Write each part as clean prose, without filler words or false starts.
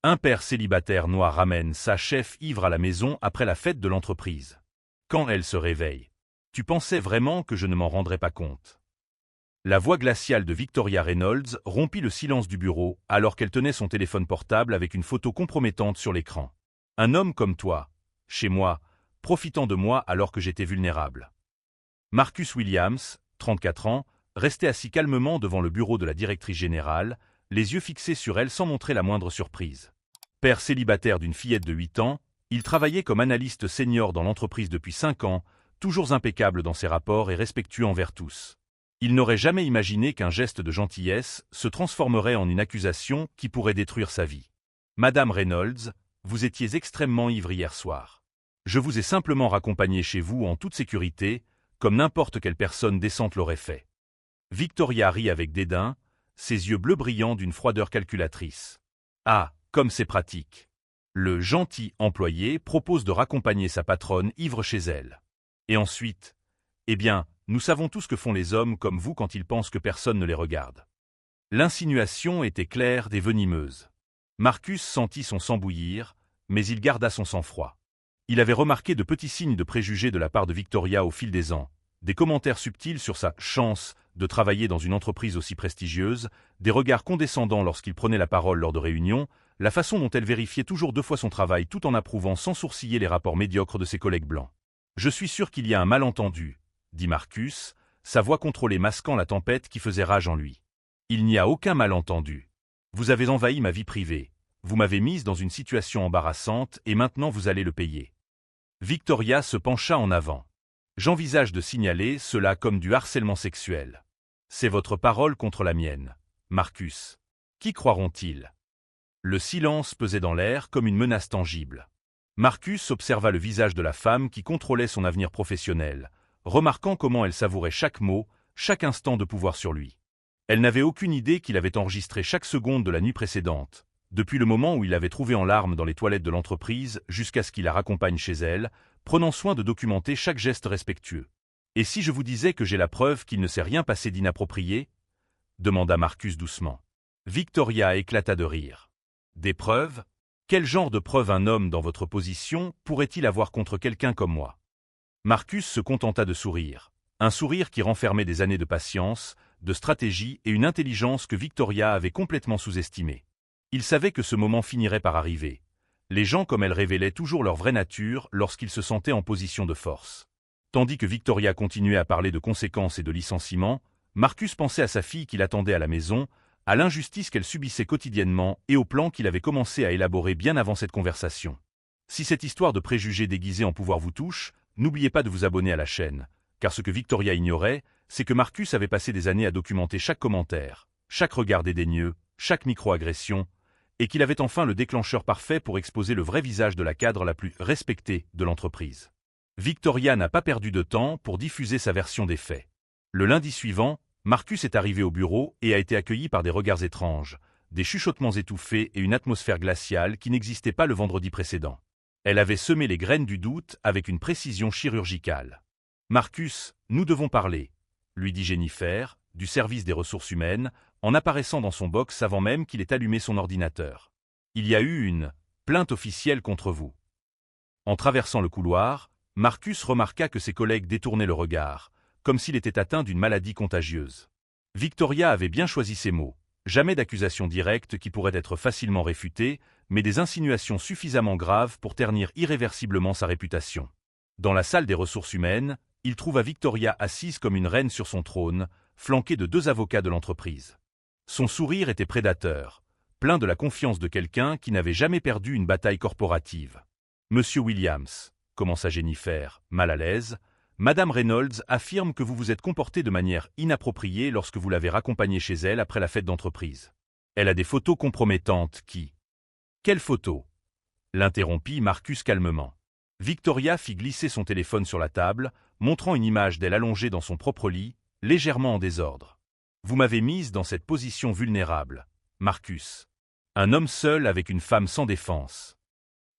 Un père célibataire noir ramène sa chef ivre à la maison après la fête de l'entreprise. Quand elle se réveille. Tu pensais vraiment que je ne m'en rendrais pas compte? La voix glaciale de Victoria Reynolds rompit le silence du bureau alors qu'elle tenait son téléphone portable avec une photo compromettante sur l'écran. Un homme comme toi, chez moi, profitant de moi alors que j'étais vulnérable. Marcus Williams, 34 ans, restait assis calmement devant le bureau de la directrice générale, les yeux fixés sur elle sans montrer la moindre surprise. Père célibataire d'une fillette de 8 ans, il travaillait comme analyste senior dans l'entreprise depuis 5 ans, toujours impeccable dans ses rapports et respectueux envers tous. Il n'aurait jamais imaginé qu'un geste de gentillesse se transformerait en une accusation qui pourrait détruire sa vie. Madame Reynolds, vous étiez extrêmement ivre hier soir. Je vous ai simplement raccompagné chez vous en toute sécurité, comme n'importe quelle personne décente l'aurait fait. Victoria rit avec dédain, ses yeux bleus brillants d'une froideur calculatrice. Ah, comme c'est pratique. Le gentil employé propose de raccompagner sa patronne ivre chez elle. Et ensuite, eh bien, nous savons tout ce que font les hommes comme vous quand ils pensent que personne ne les regarde. L'insinuation était claire et venimeuse. Marcus sentit son sang bouillir, mais il garda son sang-froid. Il avait remarqué de petits signes de préjugés de la part de Victoria au fil des ans, des commentaires subtils sur sa chance de travailler dans une entreprise aussi prestigieuse, des regards condescendants lorsqu'il prenait la parole lors de réunions, la façon dont elle vérifiait toujours 2 fois son travail tout en approuvant sans sourciller les rapports médiocres de ses collègues blancs. « Je suis sûr qu'il y a un malentendu », dit Marcus, sa voix contrôlée masquant la tempête qui faisait rage en lui. « Il n'y a aucun malentendu. Vous avez envahi ma vie privée, vous m'avez mise dans une situation embarrassante et maintenant vous allez le payer. » Victoria se pencha en avant. « J'envisage de signaler cela comme du harcèlement sexuel. C'est votre parole contre la mienne, Marcus. Qui croiront-ils » Le silence pesait dans l'air comme une menace tangible. Marcus observa le visage de la femme qui contrôlait son avenir professionnel, remarquant comment elle savourait chaque mot, chaque instant de pouvoir sur lui. Elle n'avait aucune idée qu'il avait enregistré chaque seconde de la nuit précédente, depuis le moment où il l'avait trouvée en larmes dans les toilettes de l'entreprise jusqu'à ce qu'il la raccompagne chez elle, prenant soin de documenter chaque geste respectueux. « Et si je vous disais que j'ai la preuve qu'il ne s'est rien passé d'inapproprié » demanda Marcus doucement. Victoria éclata de rire. « Des preuves ? Quel genre de preuves un homme dans votre position pourrait-il avoir contre quelqu'un comme moi ?» Marcus se contenta de sourire, un sourire qui renfermait des années de patience, de stratégie et une intelligence que Victoria avait complètement sous-estimée. Il savait que ce moment finirait par arriver. Les gens comme elle révélaient toujours leur vraie nature lorsqu'ils se sentaient en position de force. Tandis que Victoria continuait à parler de conséquences et de licenciements, Marcus pensait à sa fille qu'il attendait à la maison, à l'injustice qu'elle subissait quotidiennement et au plan qu'il avait commencé à élaborer bien avant cette conversation. Si cette histoire de préjugés déguisés en pouvoir vous touche, n'oubliez pas de vous abonner à la chaîne, car ce que Victoria ignorait, c'est que Marcus avait passé des années à documenter chaque commentaire, chaque regard dédaigneux, chaque micro-agression, et qu'il avait enfin le déclencheur parfait pour exposer le vrai visage de la cadre la plus respectée de l'entreprise. Victoria n'a pas perdu de temps pour diffuser sa version des faits. Le lundi suivant, Marcus est arrivé au bureau et a été accueilli par des regards étranges, des chuchotements étouffés et une atmosphère glaciale qui n'existait pas le vendredi précédent. Elle avait semé les graines du doute avec une précision chirurgicale. « Marcus, nous devons parler », lui dit Jennifer, du service des ressources humaines, en apparaissant dans son box avant même qu'il ait allumé son ordinateur. « Il y a eu une plainte officielle contre vous. » En traversant le couloir, Marcus remarqua que ses collègues détournaient le regard, comme s'il était atteint d'une maladie contagieuse. Victoria avait bien choisi ses mots. Jamais d'accusations directes qui pourraient être facilement réfutées, mais des insinuations suffisamment graves pour ternir irréversiblement sa réputation. Dans la salle des ressources humaines, il trouva Victoria assise comme une reine sur son trône, flanquée de 2 avocats de l'entreprise. Son sourire était prédateur, plein de la confiance de quelqu'un qui n'avait jamais perdu une bataille corporative. « Monsieur Williams », commença Jennifer, mal à l'aise, « Madame Reynolds affirme que vous vous êtes comporté de manière inappropriée lorsque vous l'avez raccompagnée chez elle après la fête d'entreprise. Elle a des photos compromettantes qui… » « Quelles photos ?» l'interrompit Marcus calmement. Victoria fit glisser son téléphone sur la table, montrant une image d'elle allongée dans son propre lit, légèrement en désordre. « Vous m'avez mise dans cette position vulnérable, Marcus. Un homme seul avec une femme sans défense. »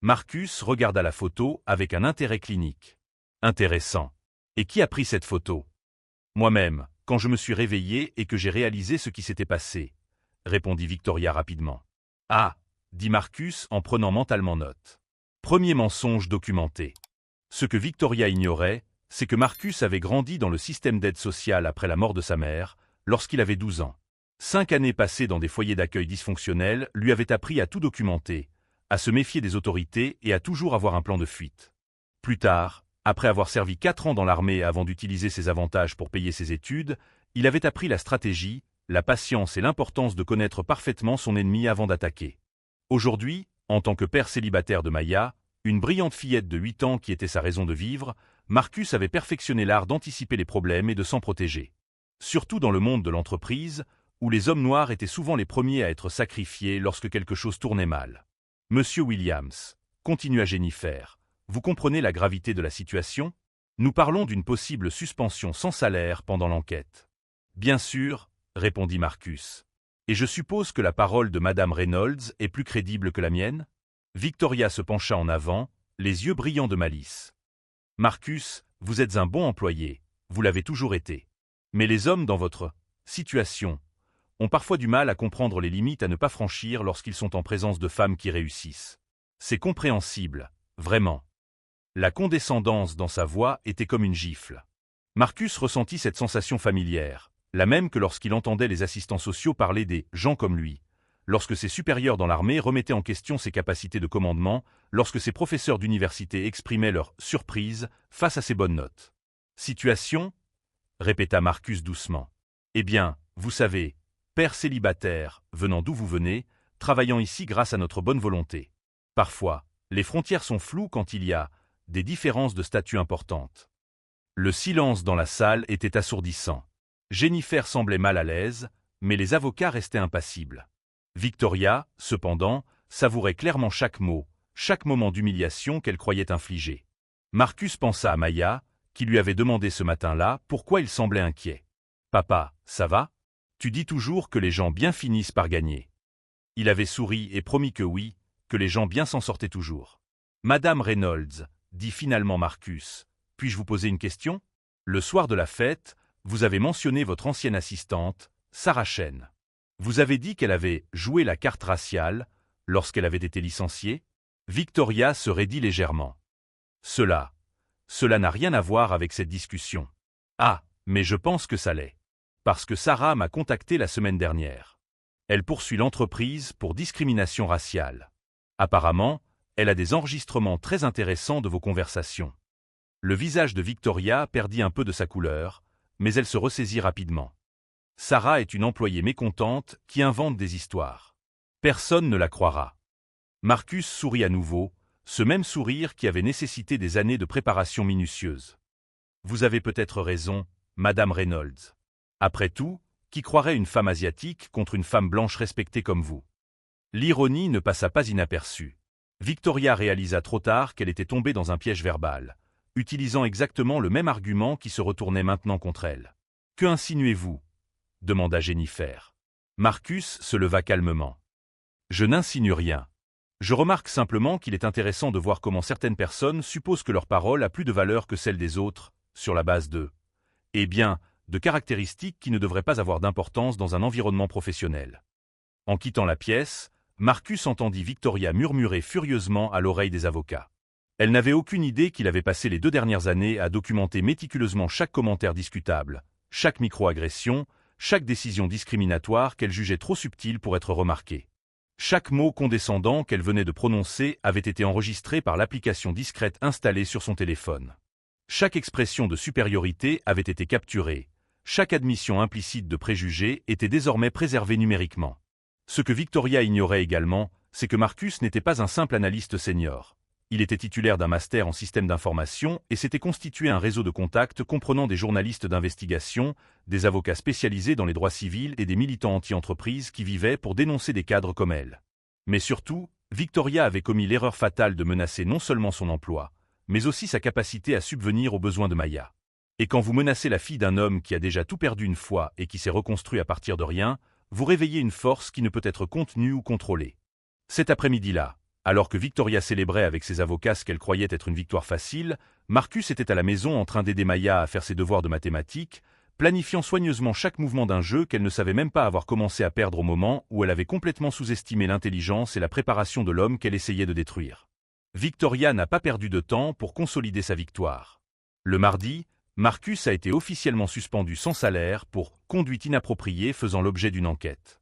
Marcus regarda la photo avec un intérêt clinique. « Intéressant. Et qui a pris cette photo ?»« Moi-même, quand je me suis réveillé et que j'ai réalisé ce qui s'était passé, » répondit Victoria rapidement. « Ah !» dit Marcus en prenant mentalement note. Premier mensonge documenté. Ce que Victoria ignorait, c'est que Marcus avait grandi dans le système d'aide sociale après la mort de sa mère, lorsqu'il avait 12 ans. 5 années passées dans des foyers d'accueil dysfonctionnels lui avaient appris à tout documenter, à se méfier des autorités et à toujours avoir un plan de fuite. Plus tard, après avoir servi 4 ans dans l'armée avant d'utiliser ses avantages pour payer ses études, il avait appris la stratégie, la patience et l'importance de connaître parfaitement son ennemi avant d'attaquer. Aujourd'hui, en tant que père célibataire de Maya, une brillante fillette de 8 ans qui était sa raison de vivre, Marcus avait perfectionné l'art d'anticiper les problèmes et de s'en protéger. Surtout dans le monde de l'entreprise, où les hommes noirs étaient souvent les premiers à être sacrifiés lorsque quelque chose tournait mal. « Monsieur Williams, continua Jennifer, vous comprenez la gravité de la situation? Nous parlons d'une possible suspension sans salaire pendant l'enquête. » « Bien sûr, » répondit Marcus. « Et je suppose que la parole de Madame Reynolds est plus crédible que la mienne ?» Victoria se pencha en avant, les yeux brillants de malice. « Marcus, vous êtes un bon employé, vous l'avez toujours été. Mais les hommes dans votre situation ont parfois du mal à comprendre les limites à ne pas franchir lorsqu'ils sont en présence de femmes qui réussissent. C'est compréhensible, vraiment. » La condescendance dans sa voix était comme une gifle. Marcus ressentit cette sensation familière, la même que lorsqu'il entendait les assistants sociaux parler des « gens comme lui », lorsque ses supérieurs dans l'armée remettaient en question ses capacités de commandement, lorsque ses professeurs d'université exprimaient leur « surprise » face à ses bonnes notes. « Situation » répéta Marcus doucement. « Eh bien, vous savez, père célibataire, venant d'où vous venez, travaillant ici grâce à notre bonne volonté. Parfois, les frontières sont floues quand il y a des différences de statut importantes. » Le silence dans la salle était assourdissant. Jennifer semblait mal à l'aise, mais les avocats restaient impassibles. Victoria, cependant, savourait clairement chaque mot, chaque moment d'humiliation qu'elle croyait infliger. Marcus pensa à Maya, qui lui avait demandé ce matin-là pourquoi il semblait inquiet. « Papa, ça va? Tu dis toujours que les gens bien finissent par gagner. » Il avait souri et promis que oui, que les gens bien s'en sortaient toujours. « Madame Reynolds, » dit finalement Marcus, « puis-je vous poser une question? Le soir de la fête, vous avez mentionné votre ancienne assistante, Sarah Chen. Vous avez dit qu'elle avait joué la carte raciale lorsqu'elle avait été licenciée? » Victoria se raidit légèrement. Cela n'a rien à voir avec cette discussion. Ah, mais je pense que ça l'est. Parce que Sarah m'a contacté la semaine dernière. Elle poursuit l'entreprise pour discrimination raciale. Apparemment, elle a des enregistrements très intéressants de vos conversations. Le visage de Victoria perdit un peu de sa couleur, mais elle se ressaisit rapidement. Sarah est une employée mécontente qui invente des histoires. Personne ne la croira. Marcus sourit à nouveau, ce même sourire qui avait nécessité des années de préparation minutieuse. Vous avez peut-être raison, Madame Reynolds. Après tout, qui croirait une femme asiatique contre une femme blanche respectée comme vous? L'ironie ne passa pas inaperçue. Victoria réalisa trop tard qu'elle était tombée dans un piège verbal, utilisant exactement le même argument qui se retournait maintenant contre elle. « Que insinuez-vous » demanda Jennifer. Marcus se leva calmement. « Je n'insinue rien. Je remarque simplement qu'il est intéressant de voir comment certaines personnes supposent que leur parole a plus de valeur que celle des autres, sur la base de caractéristiques qui ne devraient pas avoir d'importance dans un environnement professionnel. » En quittant la pièce, Marcus entendit Victoria murmurer furieusement à l'oreille des avocats. Elle n'avait aucune idée qu'il avait passé les 2 dernières années à documenter méticuleusement chaque commentaire discutable, chaque micro-agression, chaque décision discriminatoire qu'elle jugeait trop subtile pour être remarquée. Chaque mot condescendant qu'elle venait de prononcer avait été enregistré par l'application discrète installée sur son téléphone. Chaque expression de supériorité avait été capturée, chaque admission implicite de préjugés était désormais préservée numériquement. Ce que Victoria ignorait également, c'est que Marcus n'était pas un simple analyste senior. Il était titulaire d'un master en système d'information et s'était constitué un réseau de contacts comprenant des journalistes d'investigation, des avocats spécialisés dans les droits civils et des militants anti-entreprise qui vivaient pour dénoncer des cadres comme elle. Mais surtout, Victoria avait commis l'erreur fatale de menacer non seulement son emploi, mais aussi sa capacité à subvenir aux besoins de Maya. Et quand vous menacez la fille d'un homme qui a déjà tout perdu une fois et qui s'est reconstruit à partir de rien, vous réveillez une force qui ne peut être contenue ou contrôlée. Cet après-midi-là, alors que Victoria célébrait avec ses avocats ce qu'elle croyait être une victoire facile, Marcus était à la maison en train d'aider Maya à faire ses devoirs de mathématiques, planifiant soigneusement chaque mouvement d'un jeu qu'elle ne savait même pas avoir commencé à perdre au moment où elle avait complètement sous-estimé l'intelligence et la préparation de l'homme qu'elle essayait de détruire. Victoria n'a pas perdu de temps pour consolider sa victoire. Le mardi, Marcus a été officiellement suspendu sans salaire pour conduite inappropriée faisant l'objet d'une enquête.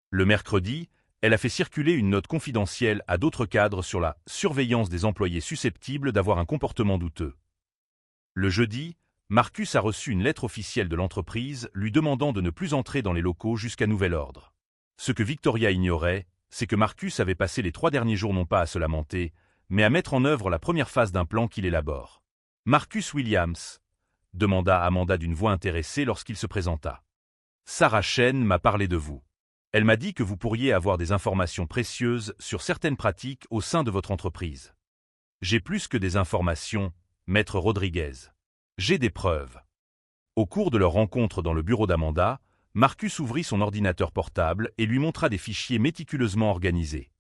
Le mercredi, elle a fait circuler une note confidentielle à d'autres cadres sur la surveillance des employés susceptibles d'avoir un comportement douteux. Le jeudi, Marcus a reçu une lettre officielle de l'entreprise lui demandant de ne plus entrer dans les locaux jusqu'à nouvel ordre. Ce que Victoria ignorait, c'est que Marcus avait passé les 3 derniers jours non pas à se lamenter, mais à mettre en œuvre la première phase d'un plan qu'il élabore. « Marcus Williams ?» demanda Amanda d'une voix intéressée lorsqu'il se présenta. « Sarah Chen m'a parlé de vous. Elle m'a dit que vous pourriez avoir des informations précieuses sur certaines pratiques au sein de votre entreprise. »« J'ai plus que des informations, maître Rodriguez. J'ai des preuves. » Au cours de leur rencontre dans le bureau d'Amanda, Marcus ouvrit son ordinateur portable et lui montra des fichiers méticuleusement organisés.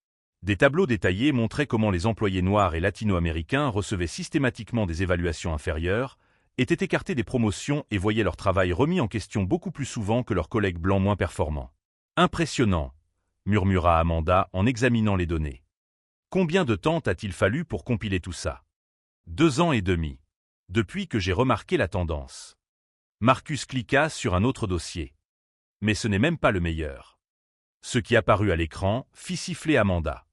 Des tableaux détaillés montraient comment les employés noirs et latino-américains recevaient systématiquement des évaluations inférieures, étaient écartés des promotions et voyaient leur travail remis en question beaucoup plus souvent que leurs collègues blancs moins performants. « Impressionnant !» murmura Amanda en examinant les données. « Combien de temps a-t-il fallu pour compiler tout ça ? 2 ans et demi. Depuis que j'ai remarqué la tendance. » Marcus cliqua sur un autre dossier. Mais ce n'est même pas le meilleur. Ce qui apparut à l'écran fit siffler Amanda.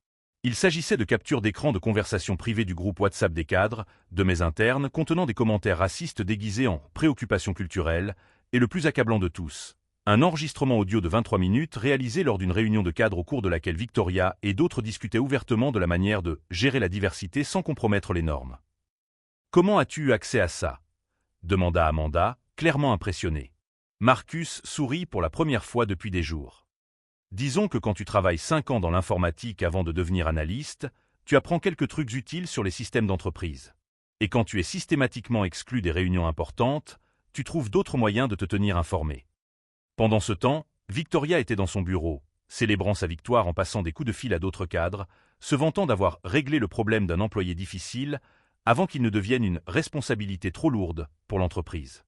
Il s'agissait de captures d'écran de conversations privées du groupe WhatsApp des cadres, de mails internes contenant des commentaires racistes déguisés en préoccupations culturelles, et le plus accablant de tous, un enregistrement audio de 23 minutes réalisé lors d'une réunion de cadres au cours de laquelle Victoria et d'autres discutaient ouvertement de la manière de gérer la diversité sans compromettre les normes. « Comment as-tu eu accès à ça ?» demanda Amanda, clairement impressionnée. Marcus sourit pour la première fois depuis des jours. Disons que quand tu travailles 5 ans dans l'informatique avant de devenir analyste, tu apprends quelques trucs utiles sur les systèmes d'entreprise. Et quand tu es systématiquement exclu des réunions importantes, tu trouves d'autres moyens de te tenir informé. Pendant ce temps, Victoria était dans son bureau, célébrant sa victoire en passant des coups de fil à d'autres cadres, se vantant d'avoir réglé le problème d'un employé difficile avant qu'il ne devienne une responsabilité trop lourde pour l'entreprise.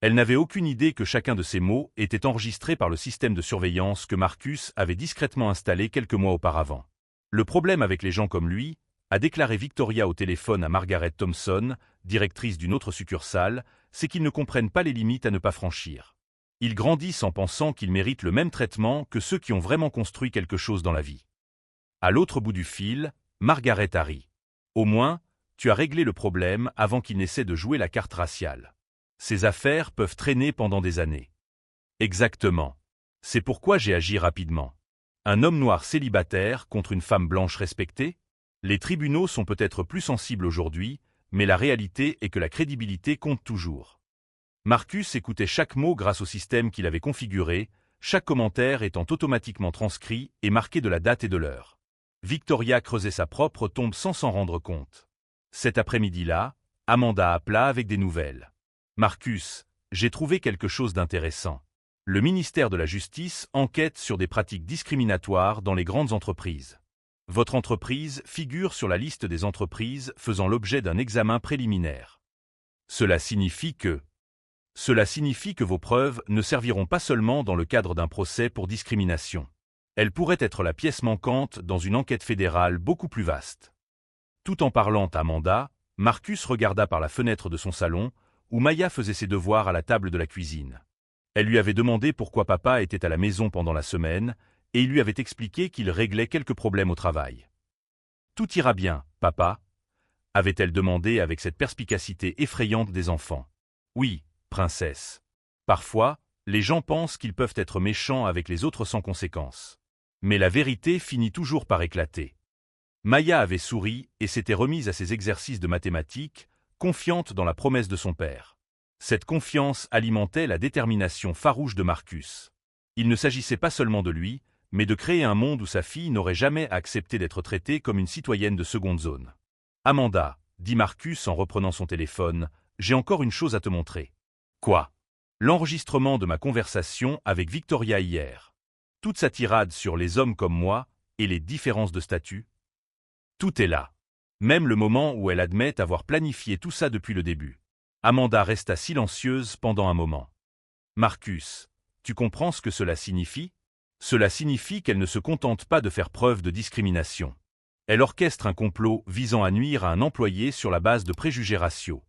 Elle n'avait aucune idée que chacun de ces mots était enregistré par le système de surveillance que Marcus avait discrètement installé quelques mois auparavant. Le problème avec les gens comme lui, a déclaré Victoria au téléphone à Margaret Thompson, directrice d'une autre succursale, c'est qu'ils ne comprennent pas les limites à ne pas franchir. Ils grandissent en pensant qu'ils méritent le même traitement que ceux qui ont vraiment construit quelque chose dans la vie. À l'autre bout du fil, Margaret a ri. Au moins, tu as réglé le problème avant qu'il n'essaie de jouer la carte raciale. Ces affaires peuvent traîner pendant des années. Exactement. C'est pourquoi j'ai agi rapidement. Un homme noir célibataire contre une femme blanche respectée? Les tribunaux sont peut-être plus sensibles aujourd'hui, mais la réalité est que la crédibilité compte toujours. Marcus écoutait chaque mot grâce au système qu'il avait configuré, chaque commentaire étant automatiquement transcrit et marqué de la date et de l'heure. Victoria creusait sa propre tombe sans s'en rendre compte. Cet après-midi-là, Amanda appela avec des nouvelles. « Marcus, j'ai trouvé quelque chose d'intéressant. Le ministère de la Justice enquête sur des pratiques discriminatoires dans les grandes entreprises. Votre entreprise figure sur la liste des entreprises faisant l'objet d'un examen préliminaire. Cela signifie que vos preuves ne serviront pas seulement dans le cadre d'un procès pour discrimination. Elles pourraient être la pièce manquante dans une enquête fédérale beaucoup plus vaste. » Tout en parlant à Amanda, Marcus regarda par la fenêtre de son salon, où Maya faisait ses devoirs à la table de la cuisine. Elle lui avait demandé pourquoi papa était à la maison pendant la semaine, et il lui avait expliqué qu'il réglait quelques problèmes au travail. « Tout ira bien, papa ?» avait-elle demandé avec cette perspicacité effrayante des enfants. « Oui, princesse. Parfois, les gens pensent qu'ils peuvent être méchants avec les autres sans conséquence. Mais la vérité finit toujours par éclater. » Maya avait souri et s'était remise à ses exercices de mathématiques, confiante dans la promesse de son père. Cette confiance alimentait la détermination farouche de Marcus. Il ne s'agissait pas seulement de lui, mais de créer un monde où sa fille n'aurait jamais accepté d'être traitée comme une citoyenne de seconde zone. « Amanda, » dit Marcus en reprenant son téléphone, « j'ai encore une chose à te montrer. »« Quoi ?» ?»« L'enregistrement de ma conversation avec Victoria hier. Toute sa tirade sur les hommes comme moi et les différences de statut. Tout est là. Même le moment où elle admet avoir planifié tout ça depuis le début. » Amanda resta silencieuse pendant un moment. Marcus, tu comprends ce que cela signifie? Cela signifie qu'elle ne se contente pas de faire preuve de discrimination. Elle orchestre un complot visant à nuire à un employé sur la base de préjugés raciaux.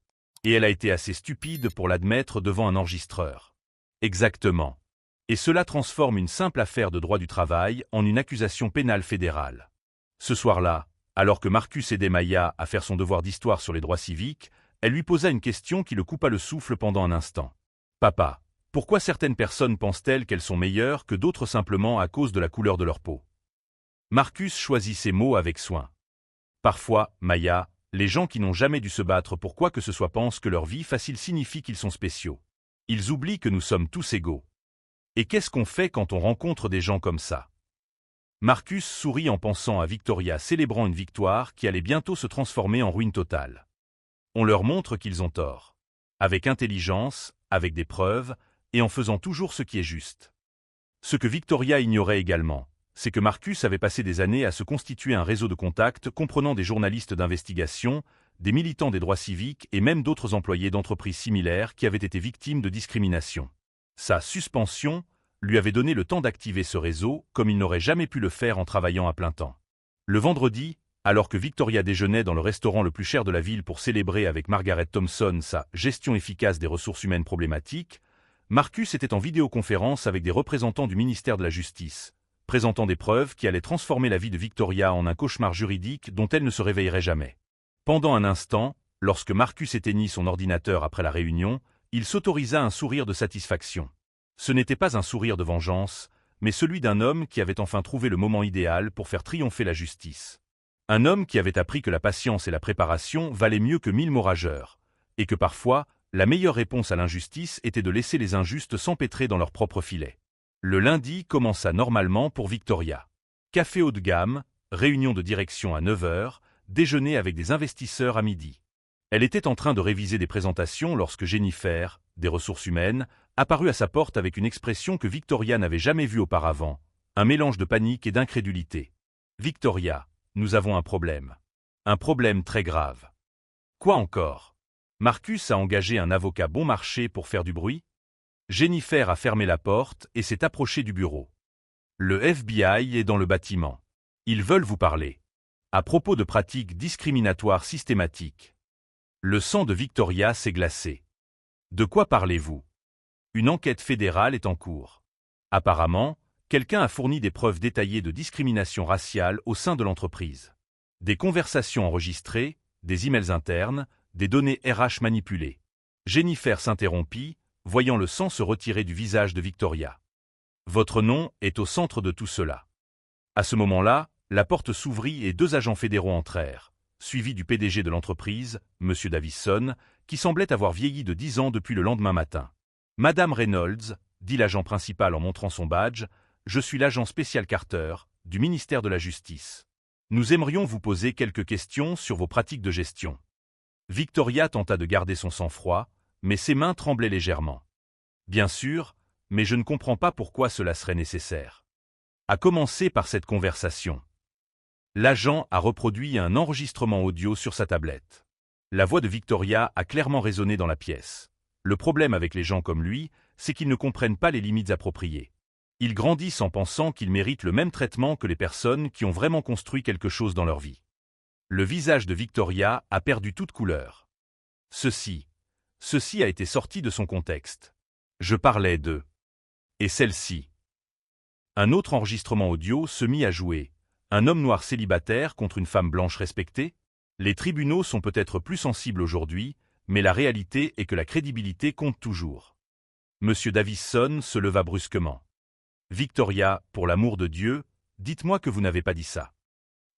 Et elle a été assez stupide pour l'admettre devant un enregistreur. Exactement. Et cela transforme une simple affaire de droit du travail en une accusation pénale fédérale. Ce soir-là, alors que Marcus aidait Maya à faire son devoir d'histoire sur les droits civiques, elle lui posa une question qui le coupa le souffle pendant un instant. « Papa, pourquoi certaines personnes pensent-elles qu'elles sont meilleures que d'autres simplement à cause de la couleur de leur peau ?» Marcus choisit ses mots avec soin. « Parfois, Maya, les gens qui n'ont jamais dû se battre pour quoi que ce soit pensent que leur vie facile signifie qu'ils sont spéciaux. Ils oublient que nous sommes tous égaux. Et qu'est-ce qu'on fait quand on rencontre des gens comme ça ?» Marcus sourit en pensant à Victoria célébrant une victoire qui allait bientôt se transformer en ruine totale. On leur montre qu'ils ont tort. Avec intelligence, avec des preuves, et en faisant toujours ce qui est juste. Ce que Victoria ignorait également, c'est que Marcus avait passé des années à se constituer un réseau de contacts comprenant des journalistes d'investigation, des militants des droits civiques et même d'autres employés d'entreprises similaires qui avaient été victimes de discrimination. Sa suspension lui avait donné le temps d'activer ce réseau comme il n'aurait jamais pu le faire en travaillant à plein temps. Le vendredi, alors que Victoria déjeunait dans le restaurant le plus cher de la ville pour célébrer avec Margaret Thompson sa gestion efficace des ressources humaines problématiques, Marcus était en vidéoconférence avec des représentants du ministère de la Justice, présentant des preuves qui allaient transformer la vie de Victoria en un cauchemar juridique dont elle ne se réveillerait jamais. Pendant un instant, lorsque Marcus éteignit son ordinateur après la réunion, il s'autorisa un sourire de satisfaction. Ce n'était pas un sourire de vengeance, mais celui d'un homme qui avait enfin trouvé le moment idéal pour faire triompher la justice. Un homme qui avait appris que la patience et la préparation valaient mieux que 1000 mots rageurs, et que parfois, la meilleure réponse à l'injustice était de laisser les injustes s'empêtrer dans leur propre filet. Le lundi commença normalement pour Victoria. Café haut de gamme, réunion de direction à 9 h, déjeuner avec des investisseurs à midi. Elle était en train de réviser des présentations lorsque Jennifer, des ressources humaines, apparut à sa porte avec une expression que Victoria n'avait jamais vue auparavant, un mélange de panique et d'incrédulité. « Victoria, nous avons un problème. Un problème très grave. » « Quoi encore ? Marcus a engagé un avocat bon marché pour faire du bruit ? » Jennifer a fermé la porte et s'est approchée du bureau. « Le FBI est dans le bâtiment. Ils veulent vous parler. À propos de pratiques discriminatoires systématiques. » Le sang de Victoria s'est glacé. « De quoi parlez-vous ? Une enquête fédérale est en cours. Apparemment, quelqu'un a fourni des preuves détaillées de discrimination raciale au sein de l'entreprise. Des conversations enregistrées, des emails internes, des données RH manipulées. » Jennifer s'interrompit, voyant le sang se retirer du visage de Victoria. « Votre nom est au centre de tout cela. » À ce moment-là, la porte s'ouvrit et 2 agents fédéraux entrèrent, suivis du PDG de l'entreprise, M. Davison, qui semblait avoir vieilli de 10 ans depuis le lendemain matin. « Madame Reynolds, » dit l'agent principal en montrant son badge, « je suis l'agent spécial Carter, du ministère de la Justice. Nous aimerions vous poser quelques questions sur vos pratiques de gestion. » Victoria tenta de garder son sang-froid, mais ses mains tremblaient légèrement. « Bien sûr, mais je ne comprends pas pourquoi cela serait nécessaire. » À commencer par cette conversation. L'agent a reproduit un enregistrement audio sur sa tablette. La voix de Victoria a clairement résonné dans la pièce. Le problème avec les gens comme lui, c'est qu'ils ne comprennent pas les limites appropriées. Ils grandissent en pensant qu'ils méritent le même traitement que les personnes qui ont vraiment construit quelque chose dans leur vie. Le visage de Victoria a perdu toute couleur. Ceci a été sorti de son contexte. Je parlais d'eux. Et celle-ci. Un autre enregistrement audio se mit à jouer. Un homme noir célibataire contre une femme blanche respectée? Les tribunaux sont peut-être plus sensibles aujourd'hui, mais la réalité est que la crédibilité compte toujours. Monsieur Davison se leva brusquement. « Victoria, pour l'amour de Dieu, dites-moi que vous n'avez pas dit ça. »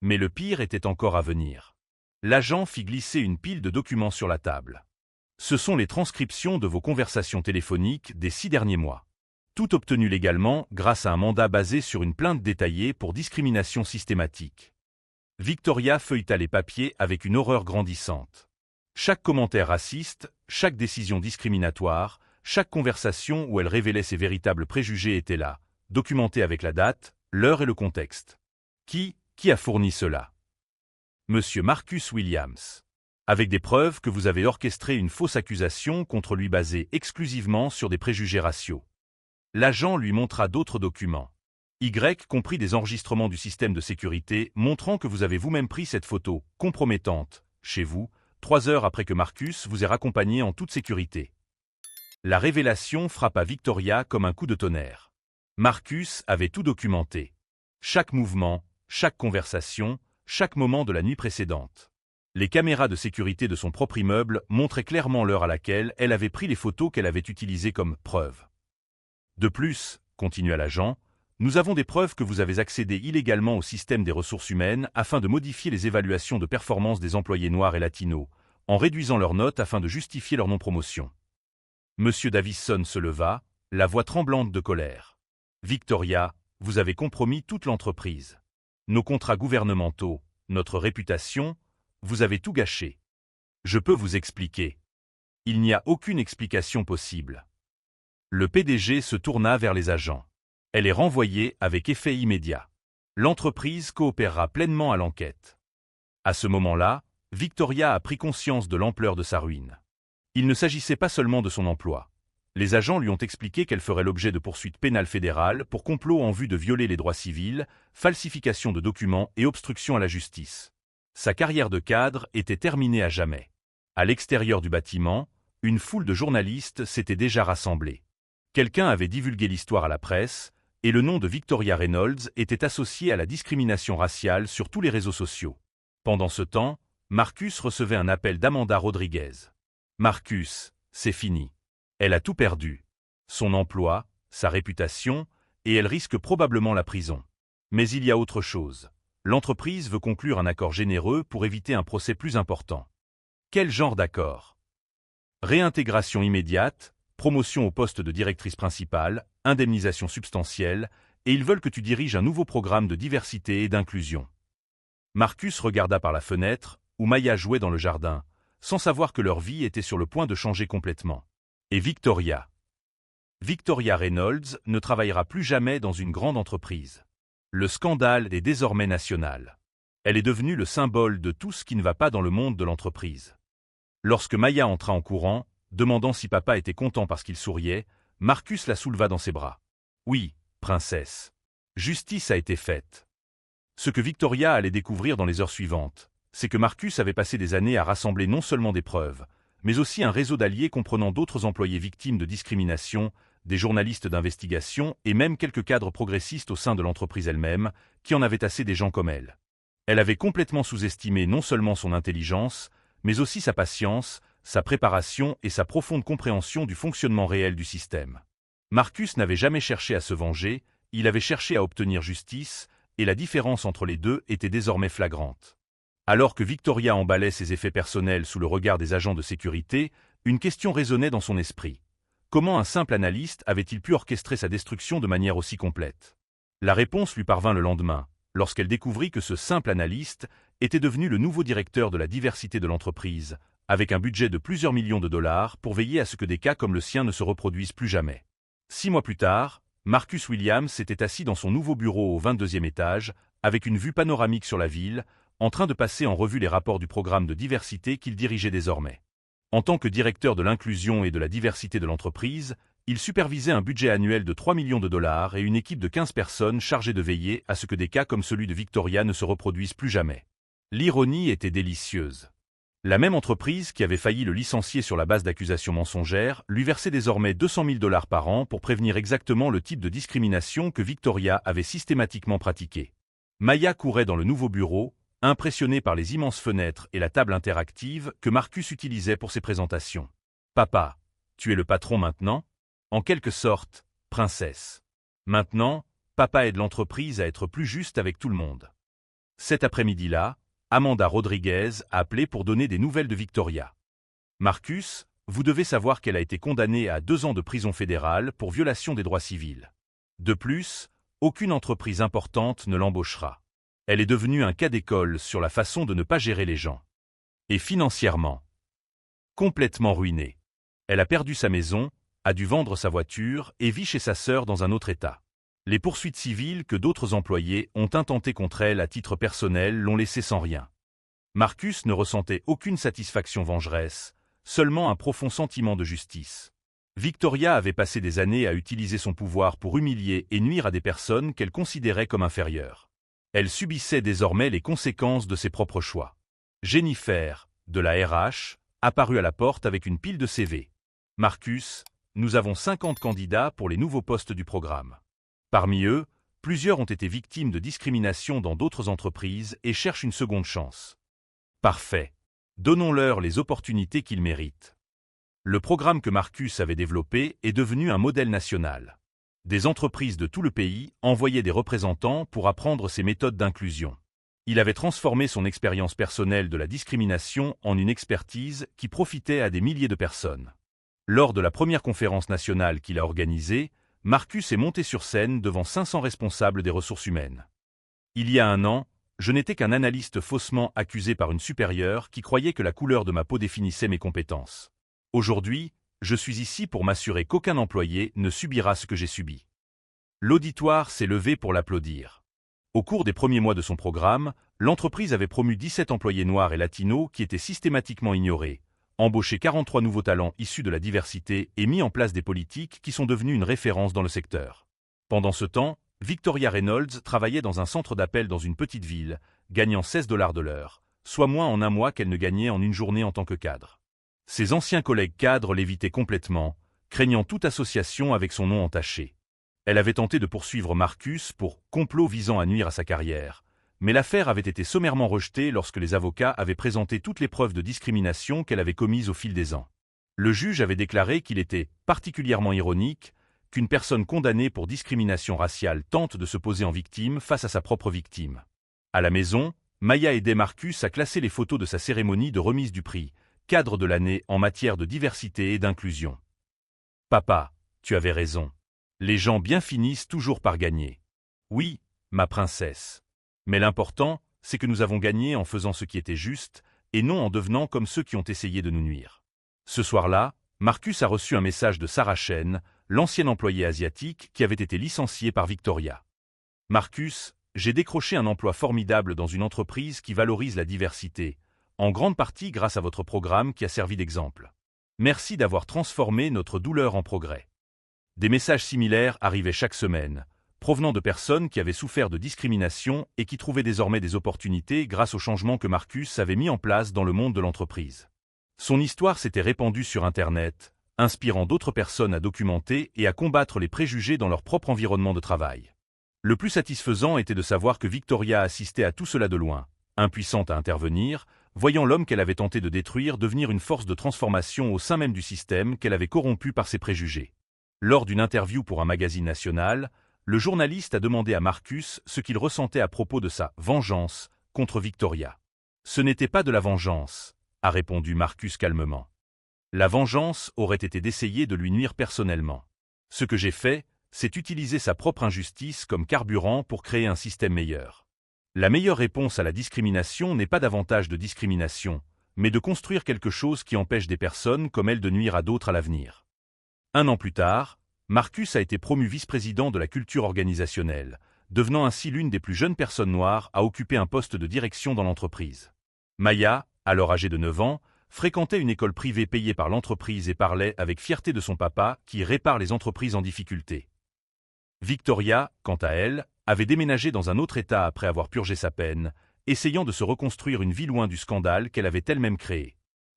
Mais le pire était encore à venir. L'agent fit glisser une pile de documents sur la table. « Ce sont les transcriptions de vos conversations téléphoniques des 6 derniers mois. Tout obtenu légalement grâce à un mandat basé sur une plainte détaillée pour discrimination systématique. » Victoria feuilleta les papiers avec une horreur grandissante. Chaque commentaire raciste, chaque décision discriminatoire, chaque conversation où elle révélait ses véritables préjugés était là, documentée avec la date, l'heure et le contexte. Qui a fourni cela? Monsieur Marcus Williams. avec des preuves que vous avez orchestré une fausse accusation contre lui basée exclusivement sur des préjugés raciaux. L'agent lui montra d'autres documents. Y compris des enregistrements du système de sécurité montrant que vous avez vous-même pris cette photo compromettante, chez vous, 3 heures après que Marcus vous ait raccompagné en toute sécurité. La révélation frappa Victoria comme un coup de tonnerre. Marcus avait tout documenté. Chaque mouvement, chaque conversation, chaque moment de la nuit précédente. Les caméras de sécurité de son propre immeuble montraient clairement l'heure à laquelle elle avait pris les photos qu'elle avait utilisées comme preuve. De plus, continua l'agent, nous avons des preuves que vous avez accédé illégalement au système des ressources humaines afin de modifier les évaluations de performance des employés noirs et latinos, en réduisant leurs notes afin de justifier leur non-promotion. Monsieur Davison se leva, la voix tremblante de colère. Victoria, vous avez compromis toute l'entreprise. Nos contrats gouvernementaux, notre réputation, vous avez tout gâché. Je peux vous expliquer. Il n'y a aucune explication possible. Le PDG se tourna vers les agents. Elle est renvoyée avec effet immédiat. L'entreprise coopérera pleinement à l'enquête. À ce moment-là, Victoria a pris conscience de l'ampleur de sa ruine. Il ne s'agissait pas seulement de son emploi. Les agents lui ont expliqué qu'elle ferait l'objet de poursuites pénales fédérales pour complot en vue de violer les droits civils, falsification de documents et obstruction à la justice. Sa carrière de cadre était terminée à jamais. À l'extérieur du bâtiment, une foule de journalistes s'était déjà rassemblée. Quelqu'un avait divulgué l'histoire à la presse, et le nom de Victoria Reynolds était associé à la discrimination raciale sur tous les réseaux sociaux. Pendant ce temps, Marcus recevait un appel d'Amanda Rodriguez. Marcus, c'est fini. Elle a tout perdu. Son emploi, sa réputation, et elle risque probablement la prison. Mais il y a autre chose. L'entreprise veut conclure un accord généreux pour éviter un procès plus important. Quel genre d'accord? Réintégration immédiate, promotion au poste de directrice principale, indemnisation substantielle, et ils veulent que tu diriges un nouveau programme de diversité et d'inclusion. Marcus regarda par la fenêtre, où Maya jouait dans le jardin, sans savoir que leur vie était sur le point de changer complètement. Et Victoria. Victoria Reynolds ne travaillera plus jamais dans une grande entreprise. Le scandale est désormais national. Elle est devenue le symbole de tout ce qui ne va pas dans le monde de l'entreprise. Lorsque Maya entra en courant, demandant si papa était content parce qu'il souriait, Marcus la souleva dans ses bras. « Oui, princesse. Justice a été faite. » Ce que Victoria allait découvrir dans les heures suivantes, c'est que Marcus avait passé des années à rassembler non seulement des preuves, mais aussi un réseau d'alliés comprenant d'autres employés victimes de discrimination, des journalistes d'investigation et même quelques cadres progressistes au sein de l'entreprise elle-même, qui en avaient assez des gens comme elle. Elle avait complètement sous-estimé non seulement son intelligence, mais aussi sa patience, sa préparation et sa profonde compréhension du fonctionnement réel du système. Marcus n'avait jamais cherché à se venger, il avait cherché à obtenir justice, et la différence entre les deux était désormais flagrante. Alors que Victoria emballait ses effets personnels sous le regard des agents de sécurité, une question résonnait dans son esprit. Comment un simple analyste avait-il pu orchestrer sa destruction de manière aussi complète? La réponse lui parvint le lendemain, lorsqu'elle découvrit que ce simple analyste était devenu le nouveau directeur de la diversité de l'entreprise, avec un budget de plusieurs millions de dollars pour veiller à ce que des cas comme le sien ne se reproduisent plus jamais. 6 mois plus tard, Marcus Williams s'était assis dans son nouveau bureau au 22e étage, avec une vue panoramique sur la ville, en train de passer en revue les rapports du programme de diversité qu'il dirigeait désormais. En tant que directeur de l'inclusion et de la diversité de l'entreprise, il supervisait un budget annuel de 3 millions de dollars et une équipe de 15 personnes chargées de veiller à ce que des cas comme celui de Victoria ne se reproduisent plus jamais. L'ironie était délicieuse. La même entreprise qui avait failli le licencier sur la base d'accusations mensongères lui versait désormais 200 000 dollars par an pour prévenir exactement le type de discrimination que Victoria avait systématiquement pratiqué. Maya courait dans le nouveau bureau, impressionnée par les immenses fenêtres et la table interactive que Marcus utilisait pour ses présentations. « Papa, tu es le patron maintenant ? En quelque sorte, princesse. Maintenant, papa aide l'entreprise à être plus juste avec tout le monde. » Cet après-midi-là, Amanda Rodriguez a appelé pour donner des nouvelles de Victoria. « Marcus, vous devez savoir qu'elle a été condamnée à 2 ans de prison fédérale pour violation des droits civils. De plus, aucune entreprise importante ne l'embauchera. Elle est devenue un cas d'école sur la façon de ne pas gérer les gens. Et financièrement, complètement ruinée. Elle a perdu sa maison, a dû vendre sa voiture et vit chez sa sœur dans un autre État. Les poursuites civiles que d'autres employés ont intentées contre elle à titre personnel l'ont laissée sans rien. Marcus ne ressentait aucune satisfaction vengeresse, seulement un profond sentiment de justice. Victoria avait passé des années à utiliser son pouvoir pour humilier et nuire à des personnes qu'elle considérait comme inférieures. Elle subissait désormais les conséquences de ses propres choix. Jennifer, de la RH, apparut à la porte avec une pile de CV. « Marcus, nous avons 50 candidats pour les nouveaux postes du programme. Parmi eux, plusieurs ont été victimes de discrimination dans d'autres entreprises et cherchent une seconde chance. Parfait. Donnons-leur les opportunités qu'ils méritent. » Le programme que Marcus avait développé est devenu un modèle national. Des entreprises de tout le pays envoyaient des représentants pour apprendre ces méthodes d'inclusion. Il avait transformé son expérience personnelle de la discrimination en une expertise qui profitait à des milliers de personnes. Lors de la première conférence nationale qu'il a organisée, Marcus est monté sur scène devant 500 responsables des ressources humaines. Il y a un an, je n'étais qu'un analyste faussement accusé par une supérieure qui croyait que la couleur de ma peau définissait mes compétences. Aujourd'hui, je suis ici pour m'assurer qu'aucun employé ne subira ce que j'ai subi. L'auditoire s'est levé pour l'applaudir. Au cours des premiers mois de son programme, l'entreprise avait promu 17 employés noirs et latinos qui étaient systématiquement ignorés, embauché 43 nouveaux talents issus de la diversité et mis en place des politiques qui sont devenues une référence dans le secteur. Pendant ce temps, Victoria Reynolds travaillait dans un centre d'appel dans une petite ville, gagnant $16 de l'heure, soit moins en un mois qu'elle ne gagnait en une journée en tant que cadre. Ses anciens collègues cadres l'évitaient complètement, craignant toute association avec son nom entaché. Elle avait tenté de poursuivre Marcus pour complot visant à nuire à sa carrière, mais l'affaire avait été sommairement rejetée lorsque les avocats avaient présenté toutes les preuves de discrimination qu'elle avait commises au fil des ans. Le juge avait déclaré qu'il était particulièrement ironique qu'une personne condamnée pour discrimination raciale tente de se poser en victime face à sa propre victime. À la maison, Maya aidait Marcus à classer les photos de sa cérémonie de remise du prix, cadre de l'année en matière de diversité et d'inclusion. « Papa, tu avais raison. Les gens bien finissent toujours par gagner. »« Oui, ma princesse. Mais l'important, c'est que nous avons gagné en faisant ce qui était juste, et non en devenant comme ceux qui ont essayé de nous nuire. » Ce soir-là, Marcus a reçu un message de Sarah Chen, l'ancienne employée asiatique qui avait été licenciée par Victoria. « Marcus, j'ai décroché un emploi formidable dans une entreprise qui valorise la diversité, en grande partie grâce à votre programme qui a servi d'exemple. Merci d'avoir transformé notre douleur en progrès. » Des messages similaires arrivaient chaque semaine, provenant de personnes qui avaient souffert de discrimination et qui trouvaient désormais des opportunités grâce aux changements que Marcus avait mis en place dans le monde de l'entreprise. Son histoire s'était répandue sur Internet, inspirant d'autres personnes à documenter et à combattre les préjugés dans leur propre environnement de travail. Le plus satisfaisant était de savoir que Victoria assistait à tout cela de loin, impuissante à intervenir, voyant l'homme qu'elle avait tenté de détruire devenir une force de transformation au sein même du système qu'elle avait corrompu par ses préjugés. Lors d'une interview pour un magazine national, le journaliste a demandé à Marcus ce qu'il ressentait à propos de sa « vengeance » contre Victoria. « Ce n'était pas de la vengeance », a répondu Marcus calmement. « La vengeance aurait été d'essayer de lui nuire personnellement. Ce que j'ai fait, c'est utiliser sa propre injustice comme carburant pour créer un système meilleur. La meilleure réponse à la discrimination n'est pas davantage de discrimination, mais de construire quelque chose qui empêche des personnes comme elle de nuire à d'autres à l'avenir. » Un an plus tard, Marcus a été promu vice-président de la culture organisationnelle, devenant ainsi l'une des plus jeunes personnes noires à occuper un poste de direction dans l'entreprise. Maya, alors âgée de 9 ans, fréquentait une école privée payée par l'entreprise et parlait avec fierté de son papa qui répare les entreprises en difficulté. Victoria, quant à elle, avait déménagé dans un autre État après avoir purgé sa peine, essayant de se reconstruire une vie loin du scandale qu'elle avait elle-même créé.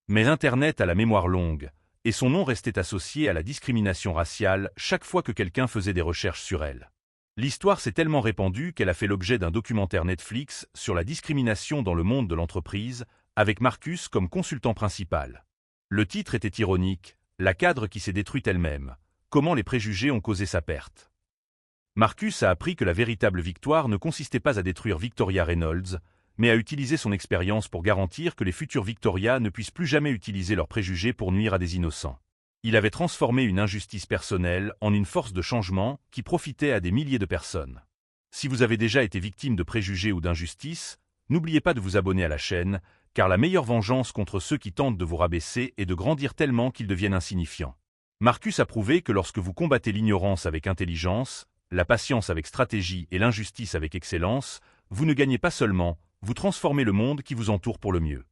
Mais Internet a la mémoire longue, et son nom restait associé à la discrimination raciale chaque fois que quelqu'un faisait des recherches sur elle. L'histoire s'est tellement répandue qu'elle a fait l'objet d'un documentaire Netflix sur la discrimination dans le monde de l'entreprise, avec Marcus comme consultant principal. Le titre était ironique, « La cadre qui s'est détruite elle-même. Comment les préjugés ont causé sa perte ». Marcus a appris que la véritable victoire ne consistait pas à détruire Victoria Reynolds, mais à utiliser son expérience pour garantir que les futurs Victoria ne puissent plus jamais utiliser leurs préjugés pour nuire à des innocents. Il avait transformé une injustice personnelle en une force de changement qui profitait à des milliers de personnes. Si vous avez déjà été victime de préjugés ou d'injustice, n'oubliez pas de vous abonner à la chaîne, car la meilleure vengeance contre ceux qui tentent de vous rabaisser est de grandir tellement qu'ils deviennent insignifiants. Marcus a prouvé que lorsque vous combattez l'ignorance avec intelligence, la patience avec stratégie et l'injustice avec excellence, vous ne gagnez pas seulement, Vous transformez le monde qui vous entoure pour le mieux.